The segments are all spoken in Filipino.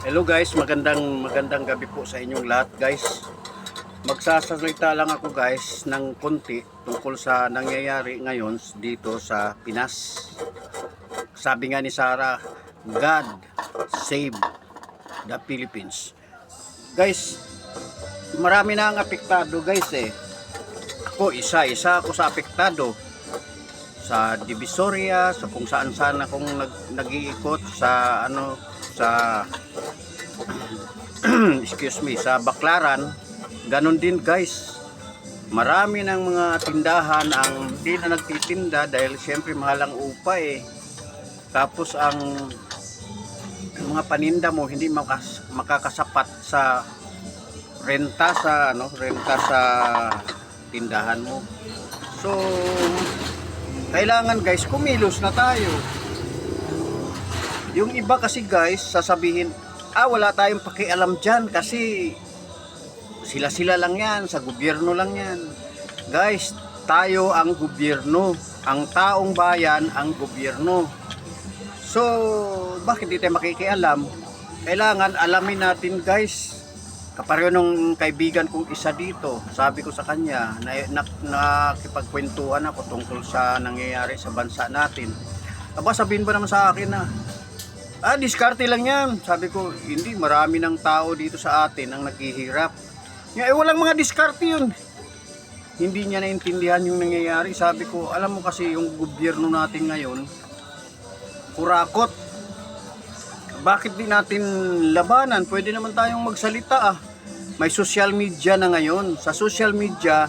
Hello guys, magandang gabi po sa inyong lahat guys. Magsasalita lang ako guys ng konti tungkol sa nangyayari ngayon dito sa Pinas. Sabi nga ni Sarah, God save the Philippines. Guys, marami na ang apektado guys eh. Ako isa ako sa apektado. Sa Divisoria, sa kung saan akong nag-iikot sa excuse me, sa Baclaran. Ganon din guys, marami ng mga tindahan ang hindi na nagtitinda dahil siyempre mahal ang upa eh. Tapos ang mga paninda mo hindi makakasapat sa renta sa tindahan mo. So kailangan guys, kumilos na tayo. Yung iba kasi guys, sasabihin, wala tayong pakialam dyan kasi sila lang yan, sa gobyerno lang yan. Guys, tayo ang gobyerno, ang taong bayan ang gobyerno. So, bakit di tayo makikialam? Kailangan alamin natin guys. Kapareho nung kaibigan kong isa dito, sabi ko sa kanya, nakipagkwentuhan ako tungkol sa nangyayari sa bansa natin. Sabihin ba naman sa akin na, diskarte lang yan. Sabi ko, hindi, marami ng tao dito sa atin ang naghihirap. Walang mga diskarte yun. Hindi niya naintindihan yung nangyayari. Sabi ko, alam mo kasi yung gobyerno natin ngayon, kurakot. Bakit di natin labanan? Pwede naman tayong magsalita May social media na ngayon. Sa social media,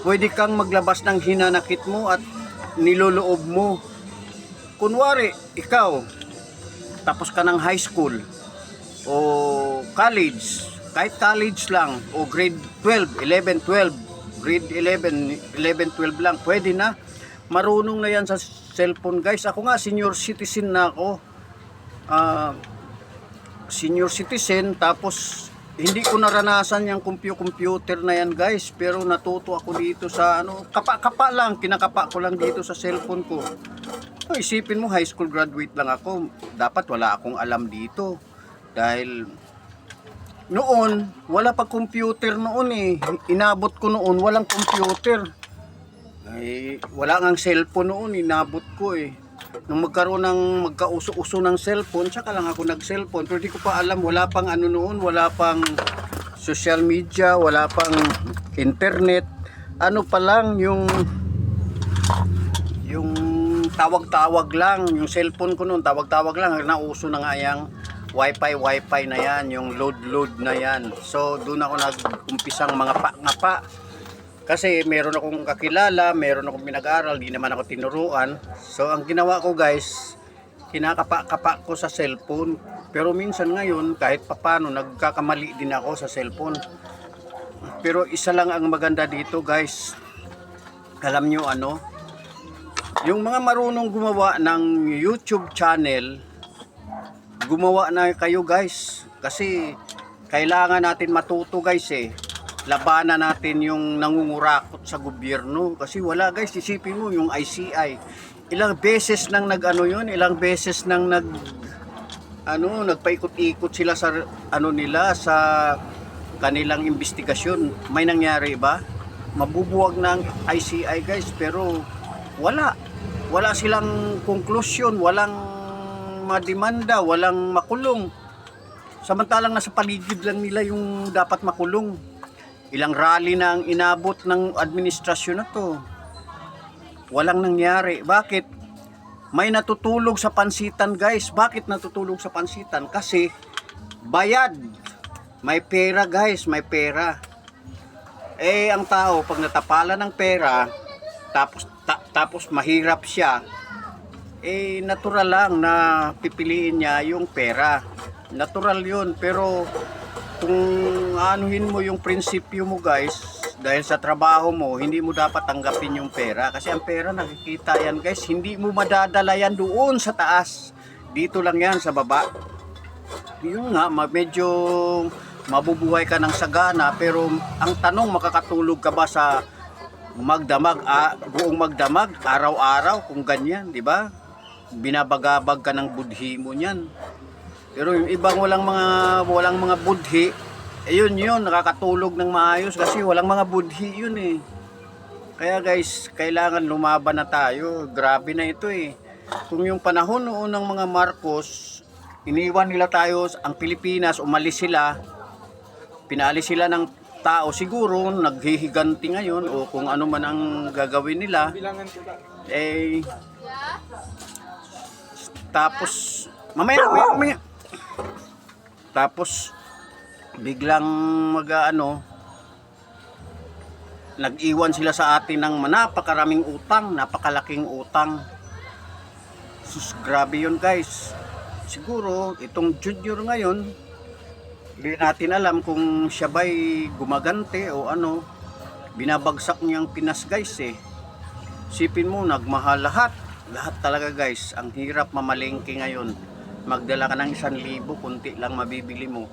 pwede kang maglabas ng hinanakit mo at niloloob mo. Kunwari, ikaw, tapos ka ng high school o college, kahit college lang o grade 12, 11, 12, grade 11, 12 lang, pwede na. Marunong na yan sa cellphone guys. Ako nga, senior citizen na ako. Senior citizen, tapos hindi ko naranasan yung computer na yan guys, pero natuto ako dito sa kapa lang, kinakapa ko lang dito sa cellphone ko. Isipin mo, high school graduate lang ako, dapat wala akong alam dito dahil noon wala pa computer noon eh. Inabot ko noon walang computer, wala ngang cellphone noon, inabot ko eh. Nung magkaroon ng magkauso-uso ng cellphone, tsaka lang ako nag-cellphone. Pero di ko pa alam, wala pang noon, wala pang social media, wala pang internet. Pa lang yung tawag-tawag lang, yung cellphone ko noon, tawag-tawag lang, nauso na nga yang wifi na yan, yung load na yan. So doon ako nag-umpisang mga ngapa. Kasi meron akong kakilala, meron akong pinag-aral, di naman ako tinuruan. So ang ginawa ko guys, kinakapa ko sa cellphone. Pero minsan ngayon, kahit papano, nagkakamali din ako sa cellphone. Pero isa lang ang maganda dito guys. Alam nyo yung mga marunong gumawa ng YouTube channel, gumawa na kayo guys. Kasi kailangan natin matuto guys eh. Labanan natin yung nangungurakot sa gobyerno. Kasi wala guys, isipin mo yung ICI. Ilang beses nang ilang beses nang nagpaikot-ikot sila sa sa kanilang investigasyon. May nangyari ba? Mabubuwag ng ICI guys, pero wala silang konklusyon, walang mademanda, walang makulong. Samantalang nasa paligid lang nila yung dapat makulong. Ilang rally na ang inabot ng administrasyon na to. Walang nangyari. Bakit? May natutulog sa pansitan guys. Bakit natutulog sa pansitan? Kasi bayad. May pera guys, may pera. Ang tao pag natapalan ng pera, tapos mahirap siya, natural lang na pipiliin niya yung pera. Natural yun, pero kung anuhin mo yung prinsipyo mo guys, dahil sa trabaho mo, hindi mo dapat tanggapin yung pera. Kasi ang pera, nakikita yan guys, hindi mo madadala yan doon sa taas. Dito lang yan sa baba. Yun nga, medyo mabubuhay ka ng sagana, pero ang tanong, makakatulog ka ba sa magdamag, buong magdamag, araw-araw, kung ganyan, di ba? Binabagabag ka ng budhi mo niyan. Pero yung ibang walang mga budhi, ayun yun, nakakatulog ng maayos kasi walang mga budhi yun eh. Kaya guys, kailangan lumaban na tayo. Grabe na ito eh. Kung yung panahon noon ng mga Marcos, iniwan nila tayo ang Pilipinas, umalis sila, pinaalis sila ng tao, siguro naghihiganti ngayon o kung ano man ang gagawin nila. Eh, tapos, mamaya. Tapos, biglang nag-iwan sila sa atin ng napakaraming utang, napakalaking utang. Sus, grabe yun guys. Siguro, itong junior ngayon, hindi natin alam kung siya ba'y gumagante o ano. Binabagsak niyang Pinas guys eh. Sipin mo, nagmahal lahat. Lahat talaga guys. Ang hirap mamalengke ngayon. Magdala ka ng 1,000, kunti lang mabibili mo.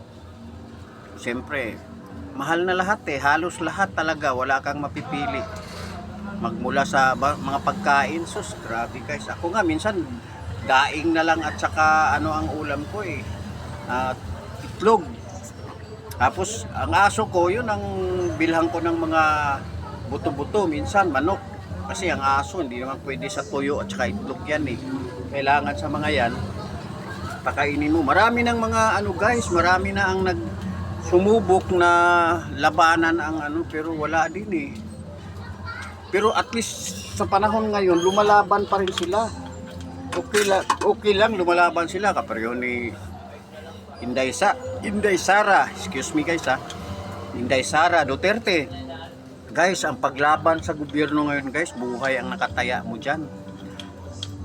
Siyempre, mahal na lahat eh. Halos lahat talaga. Wala kang mapipili. Magmula sa mga pagkain. Sus, grabe guys. Ako nga minsan, daing na lang at saka ano ang ulam ko eh. Itlog. Tapos, ang aso ko, yun ang bilhan ko ng mga buto-buto. Minsan, manok. Kasi ang aso, hindi naman pwede sa tuyo at saka itlog yan eh. Kailangan sa mga yan, pakainin mo. Marami ng mga guys, marami na ang sumubok na labanan ang pero wala din eh. Pero at least sa panahon ngayon, lumalaban pa rin sila. Okay lang lumalaban sila. Kapareho ni Inday Sara, excuse me guys Inday Sara Duterte. Guys, ang paglaban sa gobyerno ngayon guys, buhay ang nakataya mo dyan.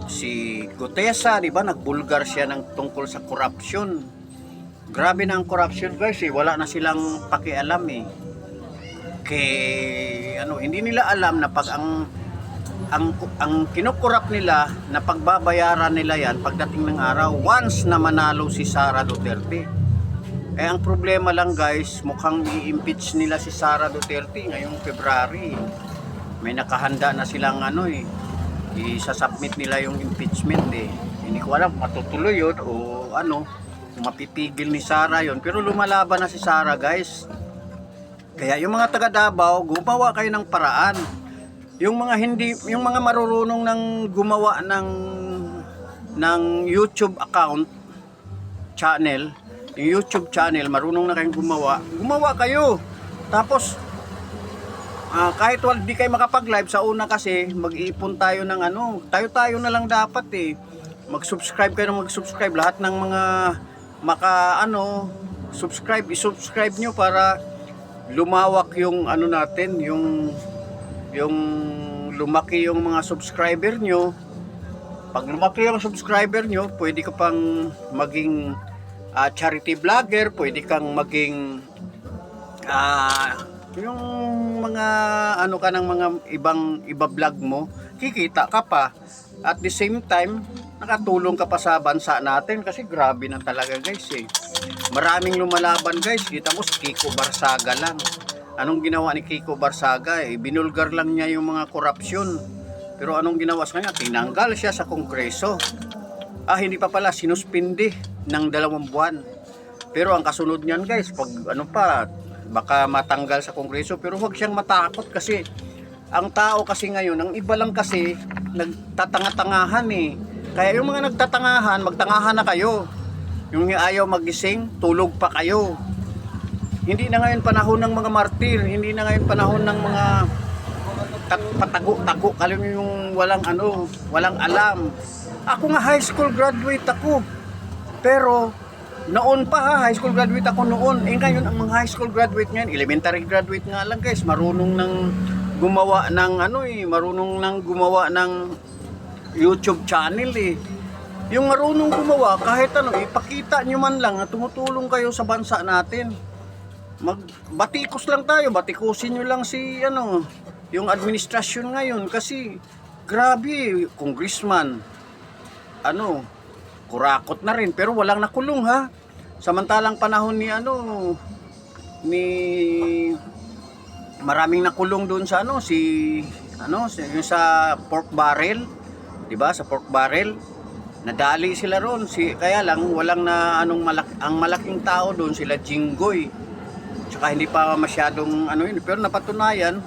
Si Gutesa, di ba, nagbulgar siya tungkol sa corruption. Grabe na ang corruption guys eh. Wala na silang pakialam eh. Hindi nila alam na pag ang kinukurap nila na pagbabayaran nila yan pagdating ng araw once na manalo si Sara Duterte. Ang problema lang guys, mukhang i-impeach nila si Sara Duterte ngayong February. May nakahanda na silang isasubmit nila yung impeachment eh. Hindi ko alam matutuloy yun o mapipigil ni Sara yon. Pero lumalaban na si Sara guys. Kaya yung mga taga Davao, gumawa kayo ng paraan. Yung mga marurunong ng gumawa ng YouTube account channel, yung YouTube channel, marunong na kayong gumawa kayo. Tapos kahit di kayo makapag-live sa una kasi mag-iipon tayo ng tayo na lang dapat eh. Mag-subscribe kayo ng mag-subscribe lahat ng mga i-subscribe nyo para lumawak yung natin, yung lumaki yung mga subscriber nyo. Pag lumaki yung subscriber nyo, pwede ka pang maging charity vlogger, pwede kang maging yung mga ka ng mga iba vlog mo, kikita ka pa. At the same time, nakatulong ka pa sa bansa natin kasi grabe na talaga guys eh. Maraming lumalaban guys. Kita mo si Kiko Barsaga lang. Anong ginawa ni Kiko Barsaga eh? Binulgar lang niya yung mga korupsyon. Pero anong ginawa sa kanya? Tinanggal siya sa Kongreso. Hindi pa pala, sinuspindi ng 2 buwan. Pero ang kasunod niyan guys, pag baka matanggal sa Kongreso. Pero huwag siyang matakot kasi ang tao kasi ngayon, ang iba lang kasi nagtatanga-tangahan eh. Kaya yung mga nagtatangahan, magtangahan na kayo. Yung ayaw magising, tulog pa kayo. Hindi na ngayon panahon ng mga martir, hindi na ngayon panahon ng mga patago-tago, yung walang alam. Ako nga high school graduate ako. Pero noon pa high school graduate ako noon. Ngayon ang mga high school graduate ngayon, elementary graduate nga lang guys, marunong nang gumawa ng YouTube channel eh. Yung marunong gumawa, kahit ipakita nyo man lang na tumutulong kayo sa bansa natin. Batikos lang tayo, batikusin nyo lang yung administrasyon ngayon kasi grabe, congressman, kurakot na rin pero walang nakulong ha. Samantalang panahon ni maraming nakulong doon sa sa pork barrel, 'di ba? Sa pork barrel. Nadali sila ron, kaya lang walang na anong ang malaking tao doon sila Jinggoy. Tsaka hindi pa masyadong ano yun, pero napatunayan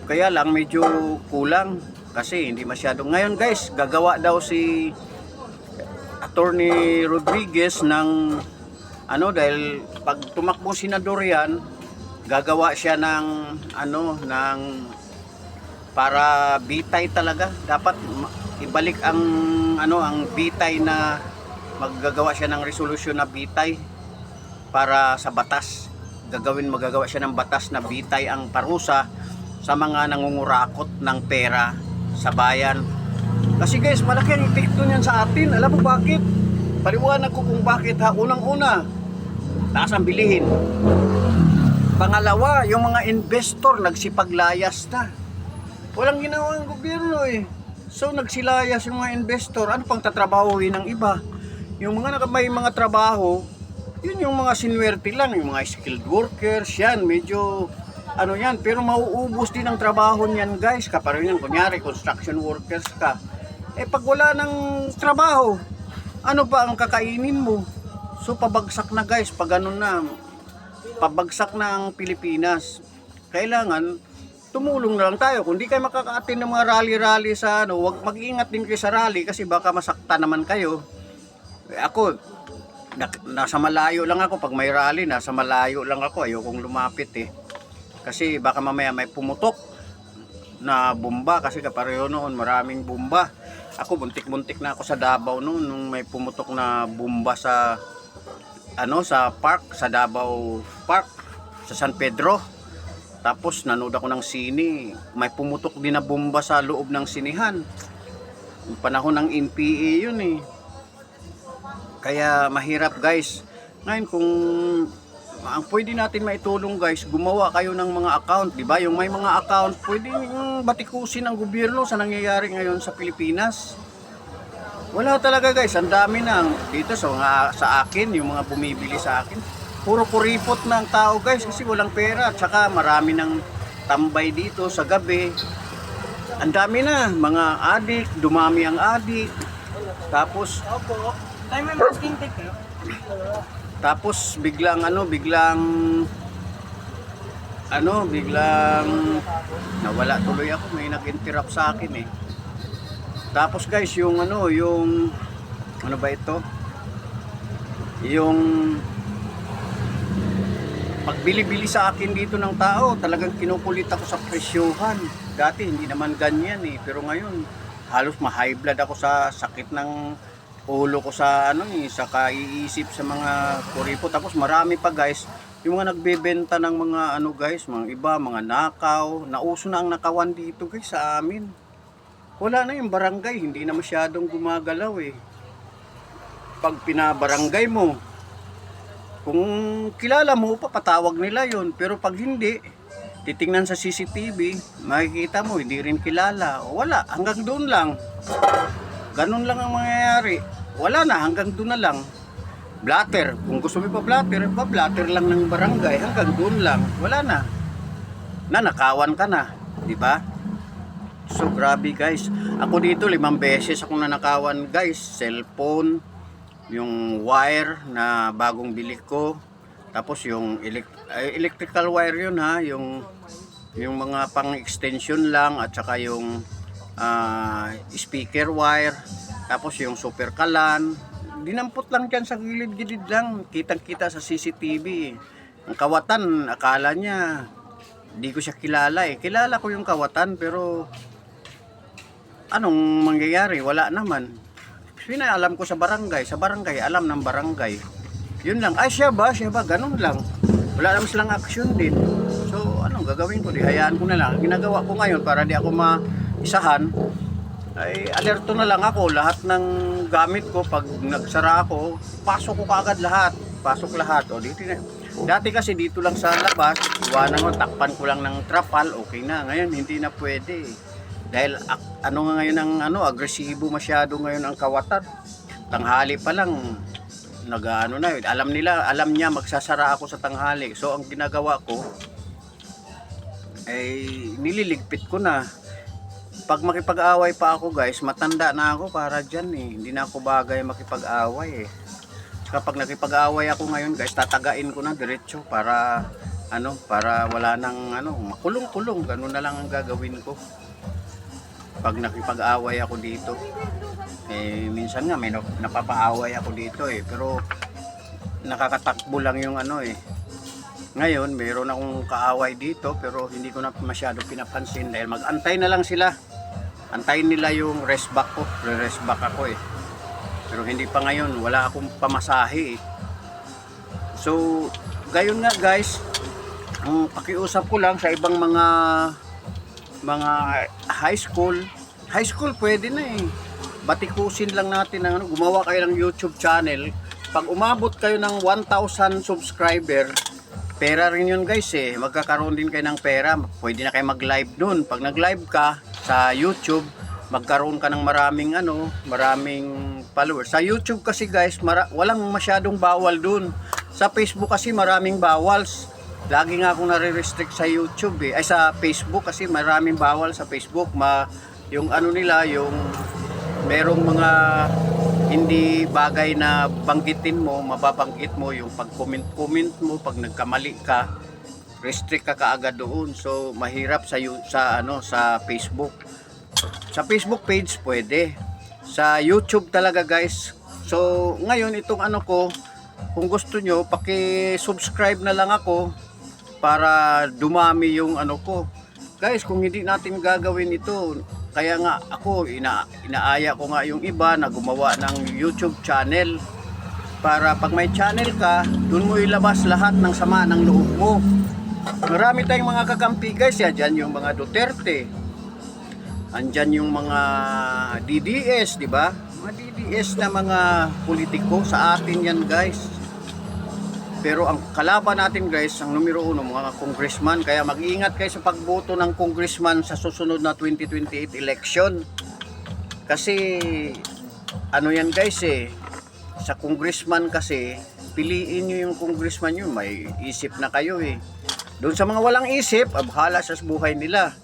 kaya lang medyo kulang kasi hindi masyadong. Ngayon guys, gagawa daw si Attorney Rodriguez ng ano, dahil pag tumakbo senador yan, gagawa siya ng ano, ng para bitay talaga. Dapat ibalik ang ano, ang bitay na maggagawa siya ng resolusyon na bitay para sa batas. Magagawa siya ng batas na bitay ang parusa sa mga nangungurakot ng pera sa bayan. Kasi guys, malaki ang epekto niyan sa atin. Alam mo bakit? Paliwanag ko kung bakit ha. Unang-una, taas ang bilihin. Pangalawa, yung mga investor nagsipaglayas na. Walang ginawa ang gobyerno eh. So nagsilayas yung mga investor. Ano pang tatrabahuin ng iba? Yung mga may mga trabaho, yun yung mga sinwerte lang, yung mga skilled workers, yan, medyo ano yan, pero mauubos din ang trabaho niyan guys. Kapag yan, kunyari, construction workers ka. Eh pag wala ng trabaho, ano pa ang kakainin mo? So pabagsak na guys, pag ganun na, pabagsak na ang Pilipinas. Kailangan tumulong na lang tayo. Kung di kayo makaka-attend ng mga rally-rally sa ano, wag mag-ingat din kayo sa rally kasi baka masakta naman kayo. Ako, nasa malayo lang ako. Pag may rally, nasa malayo lang ako. Ayokong lumapit eh. Kasi baka mamaya may pumutok na bomba. Kasi kapareho noon, maraming bomba. Ako, buntik-buntik na ako sa Davao noon nung may pumutok na bomba sa ano, sa park, sa Davao Park, sa San Pedro. Tapos nanood ako ng sine, may pumutok din na bomba sa loob ng sinihan. Yung panahon ng NPA yun eh. Kaya mahirap guys. Ngayon kung ang pwede natin maitulong guys, gumawa kayo ng mga account, di ba? Yung may mga account, pwede batikusin ng gobyerno sa nangyayari ngayon sa Pilipinas. Wala talaga guys, ang dami na dito sa akin, yung mga bumibili sa akin. Puro kuripot na ang tao guys kasi walang pera. At saka marami ng tambay dito sa gabi. Ang dami na, mga adik, dumami ang adik. Tapos biglang nawala tuloy ako, may nag-interrupt sa akin eh. Tapos guys, yung ano ba ito? Yung pagbili-bili sa akin dito ng tao, talagang kinukulit ako sa presyohan. Dati hindi naman ganyan eh, pero ngayon halos ma-high blood ako sa sakit ng ulo ko sa sa kaiisip sa mga kuripo. Tapos marami pa guys, yung mga nagbebenta ng mga guys, mga iba, mga nakaw. Nauso na ang nakawan dito guys sa amin. Wala na yung barangay, hindi na masyadong gumagalaw eh. Pag pinabarangay mo, kung kilala mo, papatawag nila yon. Pero pag hindi, titingnan sa CCTV, makikita mo, hindi rin kilala. Wala, hanggang doon lang. Ganun lang ang mangyayari. Wala na, hanggang doon na lang. Blatter, kung gusto mo pa-blatter lang ng barangay, hanggang doon lang. Wala na. Nanakawan ka na, di ba? So grabe guys. Ako dito 5 beses akong nanakawan guys. Cellphone, yung wire na bagong bili ko. Tapos yung electrical wire yun ha, yung mga pang-extension lang at saka yung speaker wire. Tapos yung super kalan. Dinampot lang dyan sa gilid-gilid lang. Kitang-kita sa CCTV. Ang kawatan, akala niya di ko siya kilala eh. Kilala ko yung kawatan pero anong mangyayari? Wala naman. Pinaalam ko sa barangay. Sa barangay, alam ng barangay. Yun lang. Ay, siya ba? Ganun lang. Wala naman silang action din. So, anong gagawin ko? Di hayaan ko na lang. Ginagawa ko ngayon para di ako maisahan. Ay, alerto na lang ako. Lahat ng gamit ko, pag nagsara ako, pasok ko kaagad lahat. Pasok lahat. O, dito na. Dati kasi dito lang sa labas, iwanan ko, takpan ko lang ng trapal, okay na. Ngayon, hindi na pwede. Dahil ngayon ang agresibo masyado ngayon ang kawatan. Tanghali pa lang na. Alam niya magsasara ako sa tanghali. So ang ginagawa ko ay nililigpit ko na. pag makipag-away pa ako guys, matanda na ako para dyan eh. Hindi na ako bagay makipag-away eh. Kapag nakipag-away ako ngayon guys, tatagain ko na diretso para para wala nang makulong-kulong. Ganun na lang ang gagawin ko. Pag nakipag-away ako dito. Eh minsan nga may napapaaway ako dito eh, pero nakakatakbo lang yung Ngayon, meron akong kaaway dito pero hindi ko na masyado pinapansin dahil mag-antay na lang sila. Antayin nila yung rest back ko. Rest back ako eh. Pero hindi pa ngayon, wala akong pamasahe eh. So, gayon nga guys, ang pakiusap ko lang sa ibang mga high school. High school pwede na eh. Batikusin lang natin ng gumawa kayo ng YouTube channel. Pag umabot kayo ng 1,000 subscriber, pera rin yun guys eh. Magkakaroon din kayo ng pera. Pwede na kayo mag-live dun. Pag nag-live ka sa YouTube, magkaroon ka ng maraming followers. Sa YouTube kasi guys, walang masyadong bawal dun. Sa Facebook kasi maraming bawals. Lagi nga akong nare-restrict sa YouTube eh. Ay sa Facebook kasi maraming bawal sa Facebook. Yung nila, yung merong mga hindi bagay na banggitin mo, mababanggit mo yung pag-comment mo, pag nagkamali ka, restrict ka kaagad doon. So mahirap sa Facebook. Sa Facebook page pwede. Sa YouTube talaga guys. So ngayon itong ko, kung gusto nyo, paki-subscribe na lang ako para dumami yung ko. Guys, kung hindi natin gagawin ito, kaya nga ako inaaya ko nga yung iba na gumawa ng YouTube channel para pag may channel ka, dun mo ilabas lahat ng sama ng loob mo. Marami tayong mga kakampi guys, dyan yung mga Duterte. Andyan yung mga DDS, di ba? Mga DDS na mga politiko sa atin yan guys. Pero ang kalaban natin guys, ang numero 1, mga congressman. Kaya mag-iingat kayo sa pagboto ng congressman sa susunod na 2028 election. Kasi yan guys eh, sa congressman kasi, piliin nyo yung congressman yun, may isip na kayo eh. Doon sa mga walang isip, bahala sa buhay nila.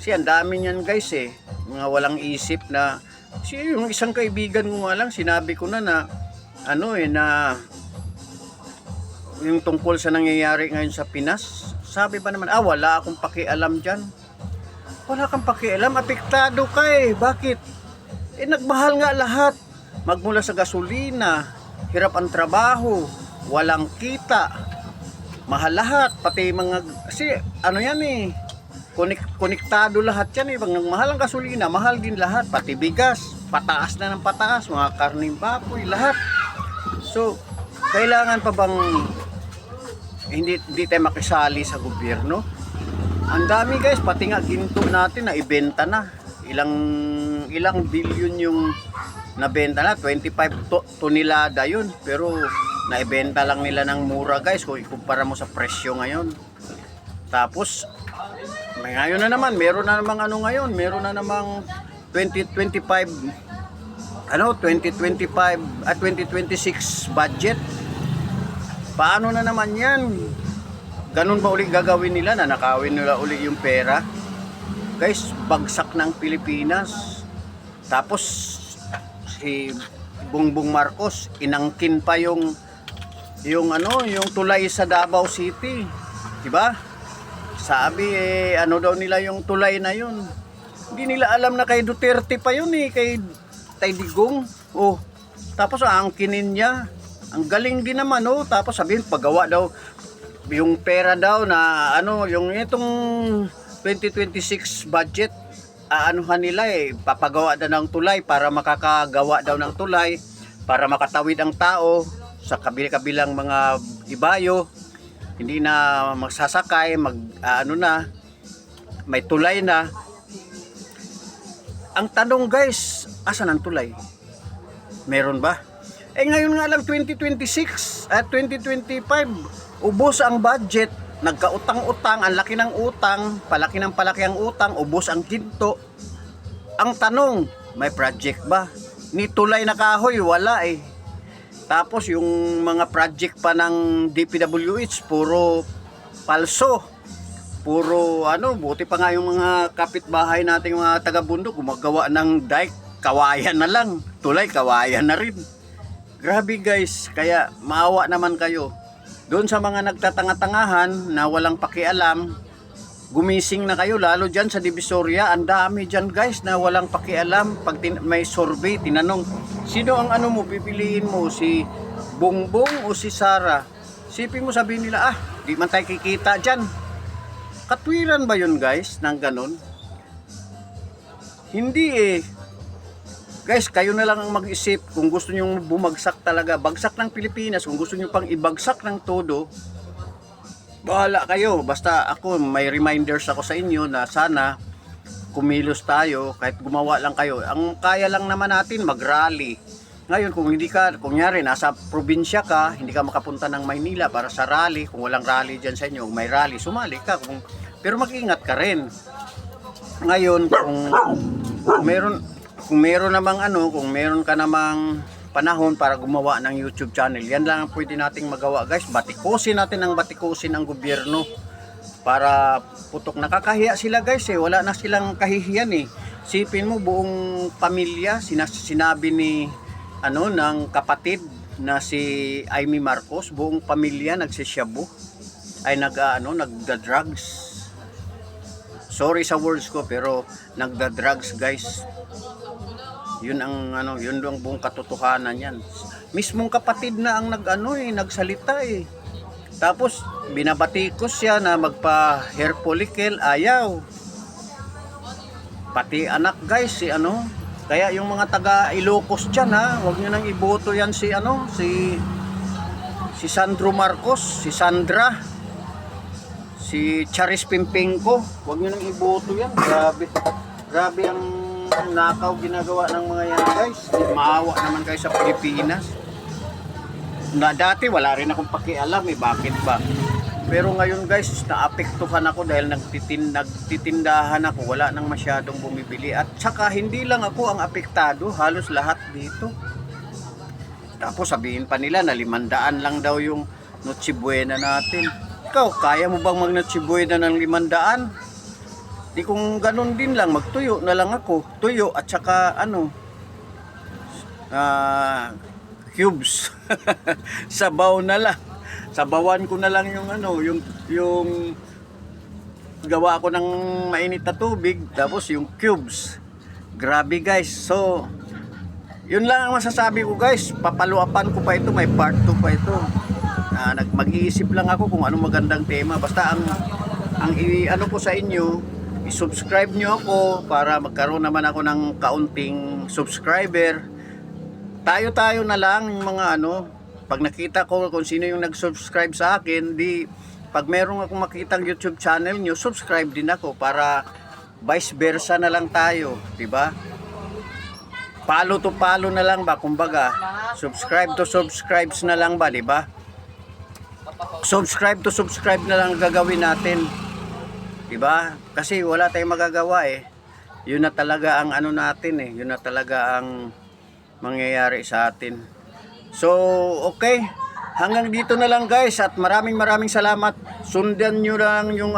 Kasi ang dami niyan guys eh, mga walang isip na, yung isang kaibigan ko nga lang, sinabi ko na yung tungkol sa nangyayari ngayon sa Pinas, sabi ba naman, wala akong pakialam dyan. Wala kang pakialam, apektado ka eh. Bakit? Nagmahal nga lahat. Magmula sa gasolina, hirap ang trabaho, walang kita, mahal lahat, pati kasi yan eh, konektado lahat yan eh. Pag nagmahal ang gasolina, mahal din lahat, pati bigas, pataas na ng pataas, mga karning baboy, lahat. So, kailangan pa bang hindi tayo makisali sa gobyerno? Ang dami guys, pati nga ginto natin na ibenta na. Ilang billion yung nabenta na, 25 tonelada yun. Pero naibenta lang nila ng mura guys kung ikumpara mo sa presyo ngayon. Tapos ngayon na naman, meron na namang 2026 budget. Paano na naman yan? Ganun ba uli gagawin nila? Nanakawin nila uli yung pera? Guys, bagsak ng Pilipinas. Tapos si Bongbong Marcos inangkin pa yung tulay sa Davao City. Diba? Sabi daw nila yung tulay na yun. Hindi nila alam na kay Duterte pa yun eh, kay Digong. Tapos aangkinin niya. Ang galing din naman tapos sabihin paggawa daw yung pera daw na yung itong 2026 budget nila papagawa daw ng tulay para makakagawa daw ng tulay para makatawid ang tao sa kabilang mga ibayo, hindi na magsasakay, may tulay na. Ang tanong guys, asan ang tulay? Meron ba? Ngayon nga lang 2026 at 2025, ubos ang budget, nagkautang-utang, ang laki ng utang, palaki ang utang, ubos ang ginto. Ang tanong, may project ba? Ni tulay na kahoy, wala eh. Tapos yung mga project pa ng DPWH, puro palso. Puro ano, buti pa nga yung mga kapitbahay nating mga taga-bundok gumagawa ng dike, kawayan na lang. Tulay, kawayan na rin. Grabe guys, kaya maawa naman kayo. Doon sa mga nagtatanga-tangahan na walang pakialam, gumising na kayo, lalo dyan sa Divisoria. Ang dami dyan guys na walang pakialam. Pag may survey, tinanong, sino ang ano mo, pipiliin mo, si Bongbong o si Sara? Sipin mo, sabihin nila, di man tayo kikita dyan. Katwiran ba yun guys, ng ganun? Hindi eh. Guys, kayo na lang ang mag-isip kung gusto nyo bumagsak talaga. Bagsak ng Pilipinas, kung gusto nyo pang ibagsak ng todo, bahala kayo. Basta ako, may reminders ako sa inyo na sana kumilos tayo, kahit gumawa lang kayo. Ang kaya lang naman natin, mag-rally. Ngayon, kung hindi ka, kunyari, nasa probinsya ka, hindi ka makapunta ng Maynila para sa rally, kung walang rally dyan sa inyo, may rally, sumali ka. Pero mag-ingat ka rin. Ngayon, kung meron namang kung meron ka namang panahon para gumawa ng YouTube channel, yan lang ang pwede nating magawa guys. Batikusin natin ang batikusin ang gobyerno para putok. Nakakahiya sila guys eh, wala na silang kahihiyan eh. Sipin mo buong pamilya, sinabi ni ng kapatid na si Amy Marcos, buong pamilya nagsisyabu, ay nagda-drugs. Sorry sa words ko pero nagda-drugs guys. Yun ang yun ang buong katotohanan yan. Mismong kapatid na ang nagsalita eh. Tapos binabatikos siya na magpa-hair follicle, ayaw. Pati anak guys kaya yung mga taga Ilocos diyan wag niyo nang iboto yan si Sandro Marcos, si Sandra, si Charis Pimpingko, wag niyo nang iboto yan. Grabe ang nakaw ginagawa ng mga yan guys. Maawa naman kayo sa Pilipinas. Na dati wala rin akong pakialam bakit ba? Pero ngayon guys, naapektuhan ako dahil nagtitindahan ako, wala nang masyadong bumibili. At saka hindi lang ako ang apektado, halos lahat dito. Tapos sabihin pa nila na 500 lang daw yung Noche Buena natin. Ikaw, kaya mo bang mag Noche Buena ng 500? Di kung ganun din lang, magtuyo na lang ako. Tuyo at saka cubes. Sabaw na lang. Sabawan ko na lang yung gawa ko ng mainit na tubig, tapos yung cubes. Grabe guys. So, yun lang ang masasabi ko guys. Papaluapan ko pa ito, may part 2 pa ito. Mag-iisip lang ako kung anong magandang tema. Basta ang ko sa inyo, i-subscribe nyo ako para magkaroon naman ako ng kaunting subscriber. Tayo-tayo na lang yung mga pag nakita ko kung sino yung nag-subscribe sa akin, pag meron akong makitang YouTube channel nyo, subscribe din ako para vice versa na lang tayo, di ba? Palo to palo na lang ba, kumbaga. Subscribe to subscribes na lang ba, di ba? Subscribe to subscribe na lang gagawin natin. Di ba? Kasi wala tayong magagawa eh. Yun na talaga ang natin eh. Yun na talaga ang mangyayari sa atin. So, okay. Hanggang dito na lang guys at maraming salamat. Sundan nyo lang yung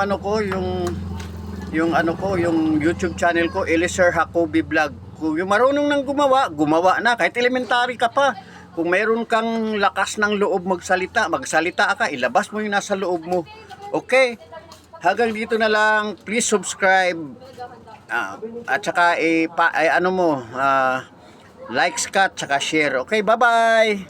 yung YouTube channel ko, Eliezer Jacoby Vlog. Kung yung marunong nang gumawa na. Kahit elementary ka pa. Kung mayroon kang lakas ng loob magsalita ka, ilabas mo yung nasa loob mo. Okay? Hanggang dito na lang. Please subscribe. At saka likes ka at saka share. Okay, bye-bye.